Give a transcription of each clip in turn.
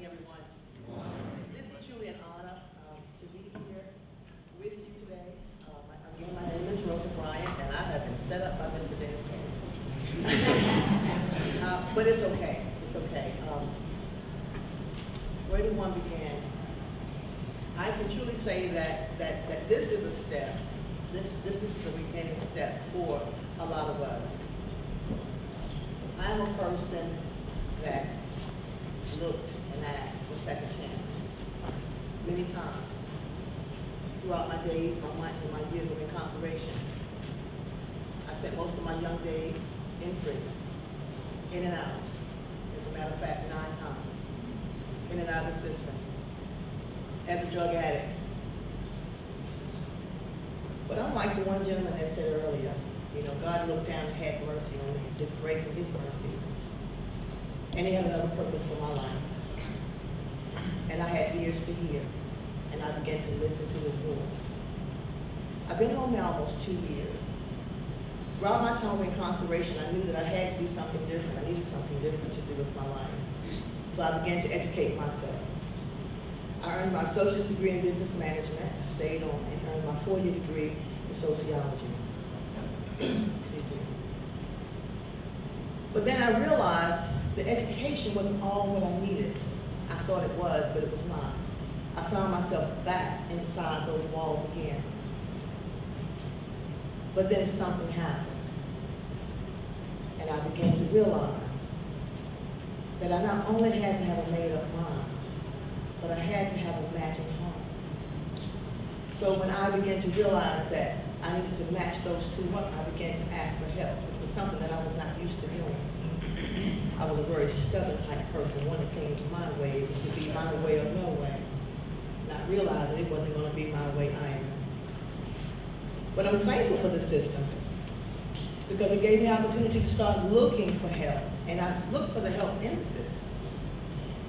everyone. This is truly an honor to be here with you today. Again, my name is Rosa Bryant, and I have been set up by Mr. Dennis King. But it's okay. It's okay. Where did one begin? I can truly say that this is a step. This is a beginning step for a lot of us. I'm a person that looked and asked for second chances many times throughout my days, my months, and my years of incarceration. I spent most of my young days in prison, in and out. As a matter of fact, 9 times, in and out of the system, as a drug addict. But unlike the one gentleman that said earlier, you know, God looked down and had mercy on me, His grace and His mercy. And He had another purpose for my life. And I had ears to hear, and I began to listen to His voice. I've been home now almost 2 years. Throughout my time of incarceration, I knew that I had to do something different. I needed something different to do with my life. So I began to educate myself. I earned my associate's degree in business management. I stayed on and earned my 4-year degree in sociology. Excuse me. But then I realized the education wasn't all what I needed. I thought it was, but it was not. I found myself back inside those walls again. But then something happened. And I began to realize that I not only had to have a made-up mind, but I had to have a matching heart. So when I began to realize that I needed to match those two up, I began to ask for help, which was something that I was not used to doing. I was a very stubborn type person. One of the things my way was to be my way or no way. Not realizing it wasn't going to be my way either. But I'm thankful for the system because it gave me the opportunity to start looking for help. And I looked for the help in the system.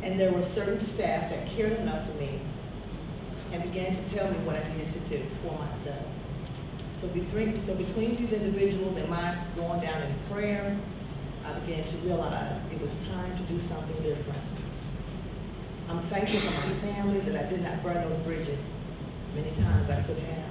And there were certain staff that cared enough for me and began to tell me what I needed to do for myself. So between these individuals and my going down in prayer, I began to realize it was time to do something different. I'm thankful for my family that I did not burn those bridges many times I could have.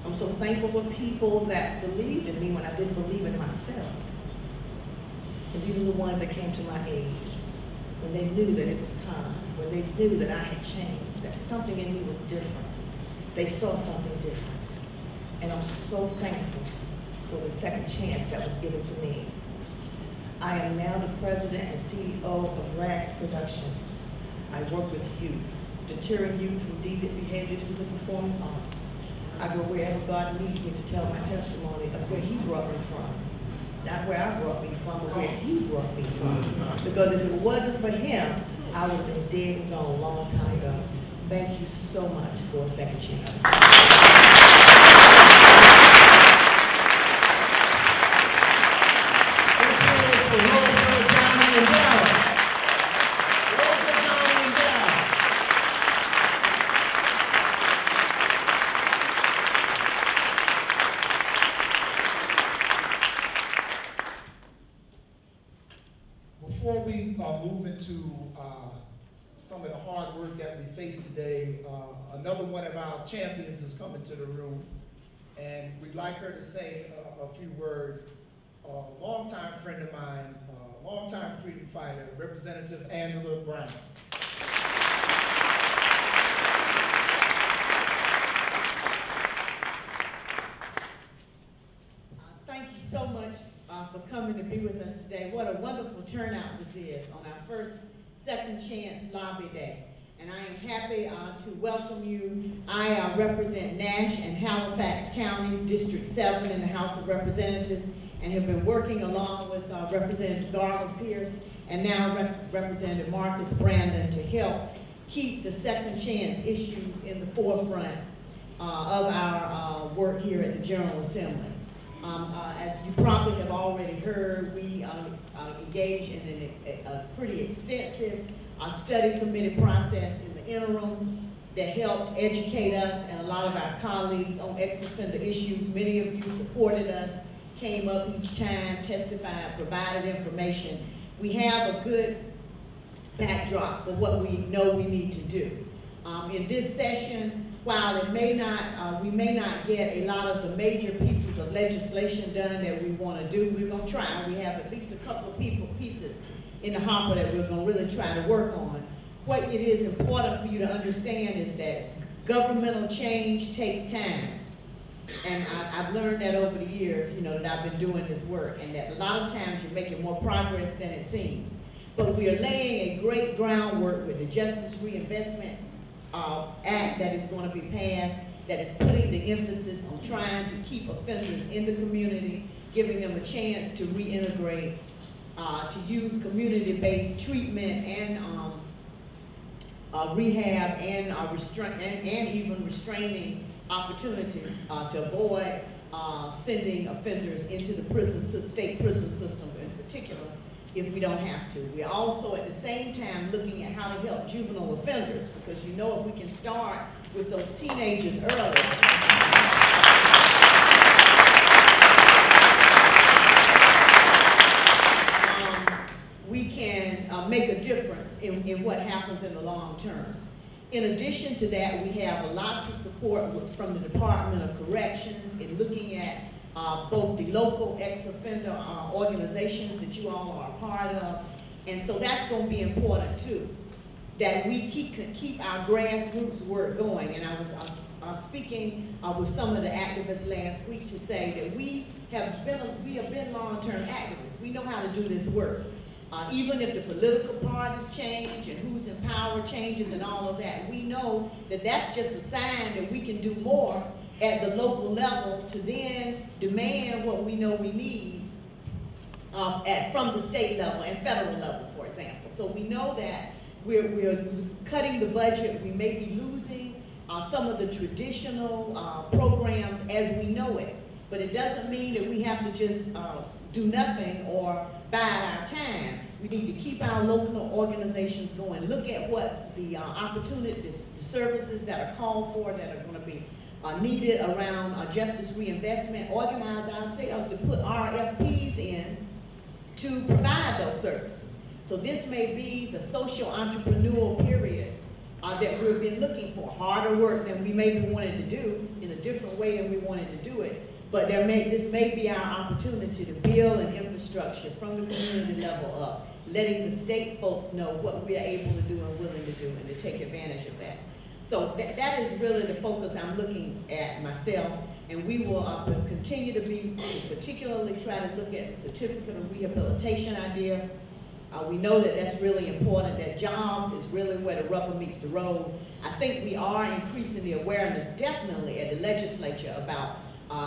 I'm so thankful for people that believed in me when I didn't believe in myself. And these are the ones that came to my aid when they knew that it was time, when they knew that I had changed, that something in me was different. They saw something different. And I'm so thankful for the second chance that was given to me. I am now the president and CEO of RAGS Productions. I work with youth, deterring youth from deviant behaviors through the performing arts. I go wherever God leads me to tell my testimony of where He brought me from. Not where I brought me from, but where He brought me from. Because if it wasn't for Him, I would have been dead and gone a long time ago. Thank you so much for a second chance. Before we move into some of the hard work that we face today, another one of our champions is coming to the room, and we'd like her to say a few words. A longtime friend of mine, longtime freedom fighter, Representative Angela Brown. Thank you so much for coming to be with us today. What a wonderful turnout this is on our first Second Chance Lobby Day. And I am happy to welcome you. I represent Nash and Halifax counties, District 7 in the House of Representatives, and have been working along with Representative Garland Pierce and now Representative Marcus Brandon to help keep the second chance issues in the forefront of our work here at the General Assembly. As you probably have already heard, we engaged in a pretty extensive study committee process in the interim that helped educate us and a lot of our colleagues on ex-offender issues. Many of you supported us, came up each time, testified, provided information. We have a good backdrop for what we know we need to do. In this session, while it may not, we may not get a lot of the major pieces of legislation done that we want to do, we're going to try. We have at least a couple of pieces in the hopper that we're going to really try to work on. What it is important for you to understand is that governmental change takes time. And I've learned that over the years, you know, that I've been doing this work, and that a lot of times you're making more progress than it seems. But we are laying a great groundwork with the Justice Reinvestment Act that is going to be passed, that is putting the emphasis on trying to keep offenders in the community, giving them a chance to reintegrate, to use community-based treatment and rehab and even restraining opportunities to avoid sending offenders into the state prison system in particular, if we don't have to. We're also at the same time looking at how to help juvenile offenders, because you know if we can start with those teenagers early, we can make a difference in what happens in the long term. In addition to that, we have lots of support from the Department of Corrections in looking at both the local ex-offender organizations that you all are a part of. And so that's going to be important too, that we keep our grassroots work going. And I was speaking with some of the activists last week to say that we have been long-term activists. We know how to do this work. Even if the political parties change and who's in power changes and all of that, we know that that's just a sign that we can do more at the local level to then demand what we know we need from the state level and federal level, for example. So we know that we're cutting the budget. We may be losing some of the traditional programs as we know it, but it doesn't mean that we have to just do nothing or bide our time. We need to keep our local organizations going, look at what the opportunities, the services that are called for that are going to be needed around justice reinvestment, organize ourselves to put RFPs in to provide those services. So this may be the social entrepreneurial period that we've been looking for, harder work than we maybe wanted to do, in a different way than we wanted to do it. But this may be our opportunity to build an infrastructure from the community level up, letting the state folks know what we're able to do and willing to do, and to take advantage of that. So that is really the focus I'm looking at myself, and we will continue to particularly try to look at the certificate of rehabilitation idea. We know that that's really important, that jobs is really where the rubber meets the road. I think we are increasing the awareness, definitely at the legislature, about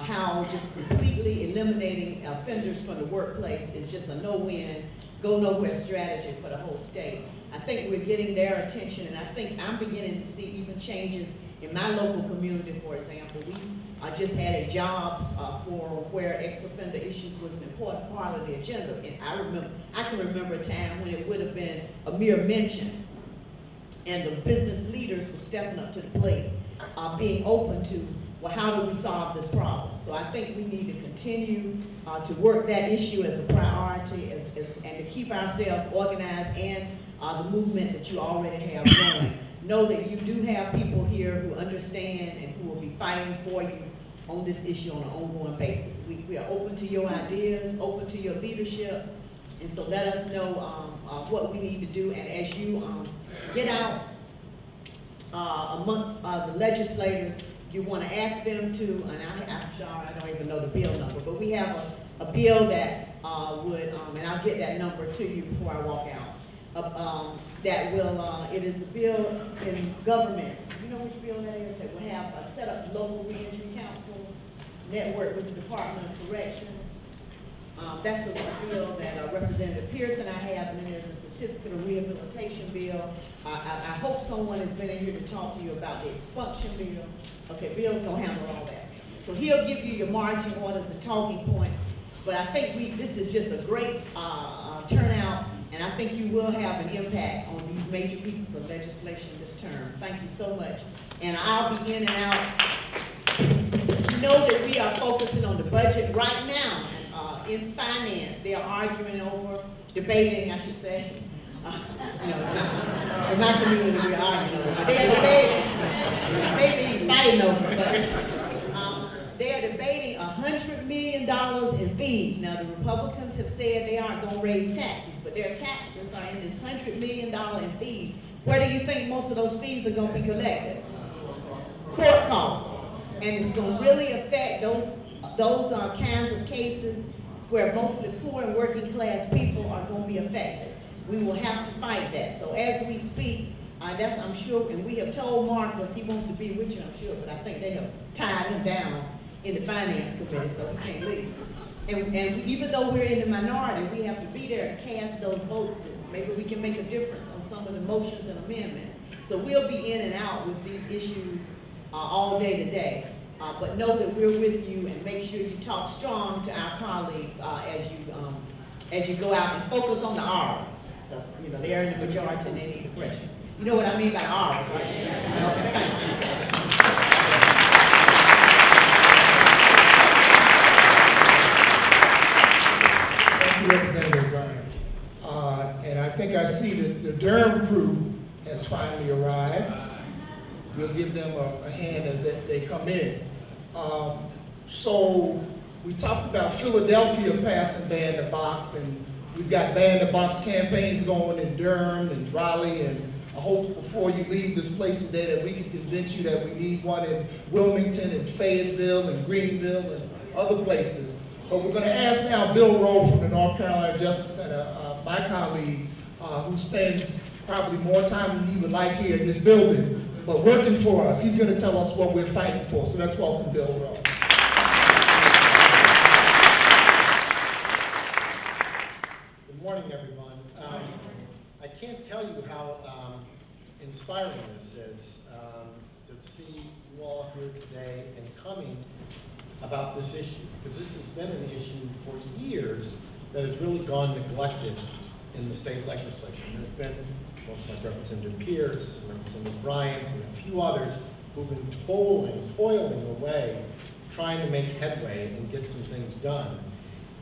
how just completely eliminating offenders from the workplace is just a no-win, go-nowhere strategy for the whole state. I think we're getting their attention, and I think I'm beginning to see even changes in my local community. For example, we just had a jobs forum where ex-offender issues was an important part of the agenda, and I can remember a time when it would have been a mere mention, and the business leaders were stepping up to the plate, being open to, well, how do we solve this problem? So I think we need to continue to work that issue as a priority, and to keep ourselves organized, and the movement that you already have going. Know that you do have people here who understand and who will be fighting for you on this issue on an ongoing basis. We are open to your ideas, open to your leadership, and so let us know what we need to do. And as you get out amongst the legislators, you want to ask them to, and I'm sorry, I don't even know the bill number, but we have a bill that would, and I'll get that number to you before I walk out, that will, it is the bill in government. You know which bill that is? That will have set up local reentry council, network with the Department of Corrections. That's the bill that Representative Pearson I have, and then there's a certificate of rehabilitation bill. I hope someone has been in here to talk to you about the expunction bill. Okay, Bill's gonna handle all that. So he'll give you your marching orders and talking points, but I think this is just a great turnout, and I think you will have an impact on these major pieces of legislation this term. Thank you so much. And I'll be in and out. You know that we are focusing on the budget right now. In finance, they are arguing over, debating, I should say, In my community, we're arguing over, but they're debating, maybe even fighting over it, but they're debating $100 million in fees. Now, the Republicans have said they aren't going to raise taxes, but their taxes are in this $100 million in fees. Where do you think most of those fees are going to be collected? Court costs. And it's going to really affect those kinds of cases where mostly poor and working class people are going to be affected. We will have to fight that. So as we speak, that's, I'm sure, and we have told Marcus he wants to be with you, I'm sure, but I think they have tied him down in the finance committee, so he can't leave. And even though we're in the minority, we have to be there to cast those votes. Maybe we can make a difference on some of the motions and amendments. So we'll be in and out with these issues all day today. But know that we're with you, and make sure you talk strong to our colleagues as you go out, and focus on the R's, because they're in the majority and they need the pressure. You know what I mean by R's, right? Okay, thank you. Thank you, Representative Bryant. And I think I see that the Durham crew has finally arrived. We'll give them a hand as they come in. So we talked about Philadelphia passing Ban the Box, and we've got Ban the Box campaigns going in Durham and Raleigh, and I hope before you leave this place today that we can convince you that we need one in Wilmington and Fayetteville and Greenville and other places. But we're going to ask now Bill Rowe from the North Carolina Justice Center, my colleague, who spends probably more time than he would like here in this building, but working for us. He's going to tell us what we're fighting for. So let's welcome Bill Rowe. Good morning, everyone. I can't tell you how inspiring this is to see you all here today and coming about this issue, because this has been an issue for years that has really gone neglected in the state legislature. And there have been folks like Representative Pierce, Representative Bryant, and a few others who've been toiling away, trying to make headway and get some things done.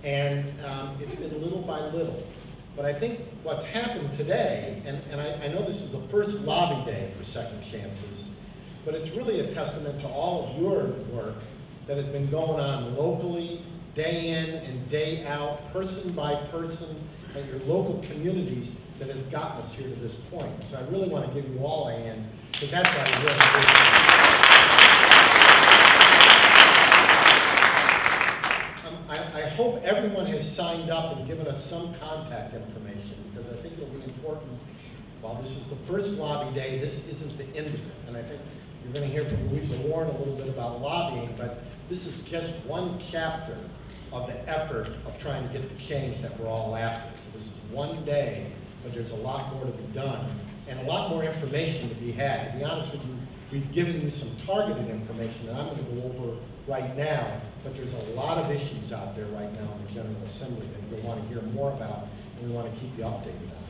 And it's been little by little. But I think what's happened today, and I know this is the first lobby day for Second Chances, but it's really a testament to all of your work that has been going on locally, day in and day out, person by person, at your local communities, that has gotten us here to this point. So I really want to give you all a hand, because that's why we're here. I hope everyone has signed up and given us some contact information, because I think it'll be important. While this is the first lobby day, this isn't the end of it. And I think you're going to hear from Louisa Warren a little bit about lobbying, but this is just one chapter of the effort of trying to get the change that we're all after. So this is one day, but there's a lot more to be done and a lot more information to be had. To be honest with you, we've given you some targeted information that I'm going to go over right now, but there's a lot of issues out there right now in the General Assembly that you'll want to hear more about, and we want to keep you updated on.